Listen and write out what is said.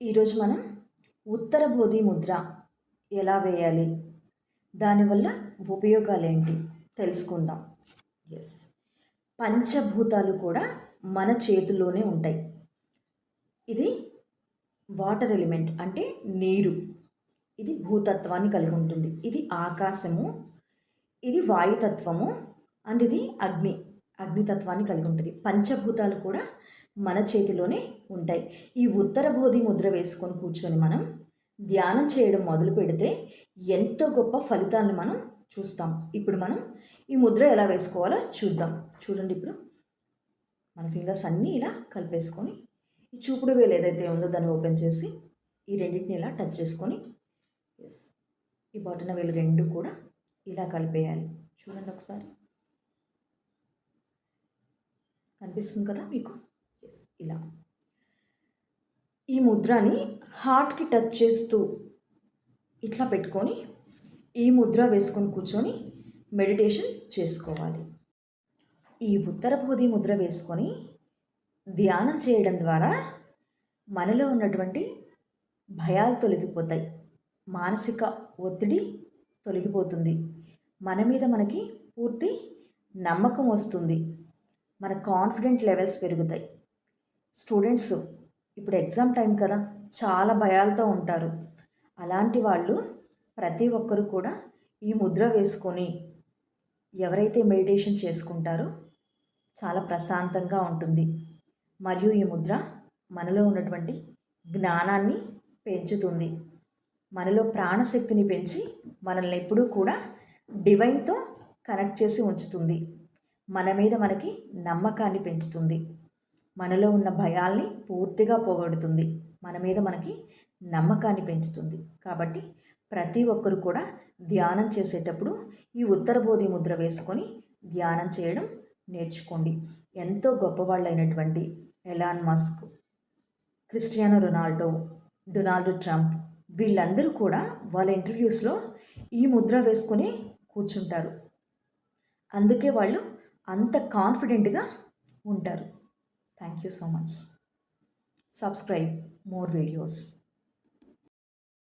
ఈరోజు మనం ఉత్తర బోధి ముద్ర ఎలా వేయాలి, దానివల్ల ఉపయోగాలేంటి తెలుసుకుందాం. ఎస్, పంచభూతాలు కూడా మన చేతుల్లోనే ఉంటాయి. ఇది వాటర్ ఎలిమెంట్ అంటే నీరు, ఇది భూతత్వాన్ని కలిగి ఉంటుంది. ఇది ఆకాశము, ఇది వాయుతత్వము, అండ్ ఇది అగ్నితత్వాన్ని కలిగి ఉంటుంది. పంచభూతాలు కూడా మన చేతిలోనే ఉంటాయి. ఈ ఉత్తర బోధి ముద్ర వేసుకొని కూర్చొని మనం ధ్యానం చేయడం మొదలు పెడితే ఎంతో గొప్ప ఫలితాలను మనం చూస్తాం. ఇప్పుడు మనం ఈ ముద్ర ఎలా వేసుకోవాలో చూద్దాం. చూడండి, ఇప్పుడు మన ఫింగర్స్ అన్నీ ఇలా కలిపేసుకొని ఈ చూపుడు వేలు ఏదైతే ఉందో దాన్ని ఓపెన్ చేసి ఈ రెండింటిని ఇలా టచ్ చేసుకొని ఈ బొటన వేలు రెండు కూడా ఇలా కలిపేయాలి. చూడండి ఒకసారి, కనిపిస్తుంది కదా మీకు? ఇలా ఈ ముద్రని హార్ట్కి టచ్ చేస్తూ ఇట్లా పెట్టుకొని ఈ ముద్ర వేసుకొని కూర్చొని మెడిటేషన్ చేసుకోవాలి. ఈ ఉత్తర బోధి ముద్ర వేసుకొని ధ్యానం చేయడం ద్వారా మనలో ఉన్నటువంటి భయాలు తొలగిపోతాయి, మానసిక ఒత్తిడి తొలగిపోతుంది, మన మీద మనకి పూర్తి నమ్మకం వస్తుంది, మన కాన్ఫిడెంట్ లెవెల్స్ పెరుగుతాయి. స్టూడెంట్స్ ఇప్పుడు ఎగ్జామ్ టైం కదా, చాలా భయాలతో ఉంటారు. అలాంటి వాళ్ళు ప్రతి ఒక్కరు కూడా ఈ ముద్ర వేసుకొని ఎవరైతే మెడిటేషన్ చేసుకుంటారో చాలా ప్రశాంతంగా ఉంటుంది. మరియు ఈ ముద్ర మనలో ఉన్నటువంటి జ్ఞానాన్ని పెంచుతుంది, మనలో ప్రాణశక్తిని పెంచి మనల్ని ఎప్పుడూ కూడా డివైన్తో కనెక్ట్ చేసి ఉంచుతుంది, మన మీద మనకి నమ్మకాన్ని పెంచుతుంది, మనలో ఉన్న భయాల్ని పూర్తిగా పోగొడుతుంది, మన మీద మనకి నమ్మకాన్ని పెంచుతుంది. కాబట్టి ప్రతి ఒక్కరు కూడా ధ్యానం చేసేటప్పుడు ఈ ఉత్తర బోధి ముద్ర వేసుకొని ధ్యానం చేయడం నేర్చుకోండి. ఎంతో గొప్పవాళ్ళైనటువంటి Elon Musk, Cristiano Ronaldo, Donald Trump వీళ్ళందరూ కూడా వాళ్ళ ఇంటర్వ్యూస్లో ఈ ముద్ర వేసుకొని కూర్చుంటారు. అందుకే వాళ్ళు అంత కాన్ఫిడెంట్గా ఉంటారు. Thank you so much. Subscribe more videos.